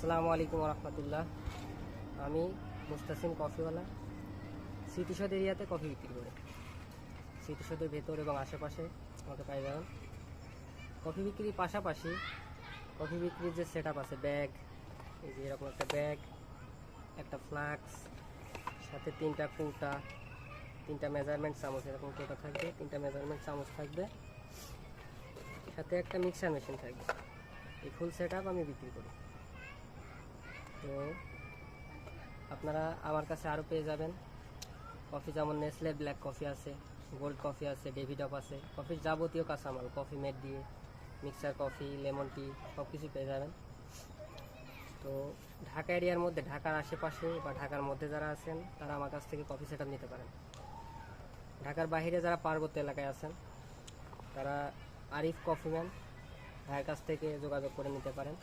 আসসালামু আলাইকুম রহমতুল্লাহ। আমি মুস্তাসিম কফিওয়ালা স্মৃতিসৌধ এরিয়াতে কফি বিক্রি করি। স্মৃতিসৌধের ভেতর এবং আশেপাশে আমাকে পাই যাবেন। কফি বিক্রির পাশাপাশি কফি বিক্রির যে সেট আপ আছে, ব্যাগ, এই যে এরকম একটা ব্যাগ, একটা ফ্লাক্স, সাথে 3টা কৌটা, 3টা মেজারমেন্ট চামচ, এরকম কৌটা থাকবে, 3টা মেজারমেন্ট চামচ থাকবে, সাথে একটা মিক্সার মেশিন থাকবে। এই ফুল সেট আপ আমি বিক্রি করি। তো আপনারা আমার কাছে আরও পেয়ে যাবেন কফি, যেমন নেসলে ব্ল্যাক কফি আছে, গোল্ড কফি আছে, ডেভিডপ আছে, কফির যাবতীয় কাঁচামাল, কফি মেড দিয়ে মিক্সার কফি, লেমন টি, সব কিছু পেয়ে যাবেন। তো ঢাকা এরিয়ার মধ্যে, ঢাকার আশেপাশে বা ঢাকার মধ্যে যারা আছেন তারা আমার কাছ থেকে কফি সেট আপ নিতে পারেন। ঢাকার বাইরে যারা পার্বত্য এলাকায় আছেন তারা আরিফ কফিম্যান ভাইয়ের কাছ থেকে যোগাযোগ করে নিতে পারেন।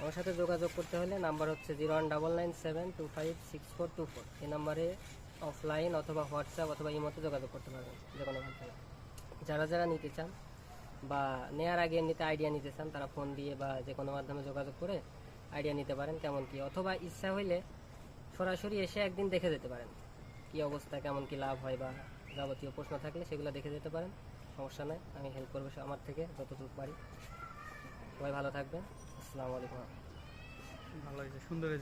আমার সাথে যোগাযোগ করতে হলে নাম্বার হচ্ছে 01997256424। এই নাম্বারে অফলাইন অথবা হোয়াটসঅ্যাপ অথবা ইমোতে যোগাযোগ করতে পারবেন যে কোনো মাধ্যমে। যারা যারা নিতে চান বা নেয়ার আগে এমনিতে আইডিয়া নিতে চান তারা ফোন দিয়ে বা যে কোনো মাধ্যমে যোগাযোগ করে আইডিয়া নিতে পারেন কেমন কি, অথবা ইচ্ছা হইলে সরাসরি এসে একদিন দেখে যেতে পারেন কি অবস্থা, কেমন কি লাভ হয়, বা যাবতীয় প্রশ্ন থাকলে সেগুলো দেখে যেতে পারেন। সমস্যা নেই, আমি হেল্প করবো আমার থেকে যতটুকু পারি। সবাই ভালো থাকবেন। আসসালামু আলাইকুম। ভালো হয়েছে, সুন্দর হয়েছে।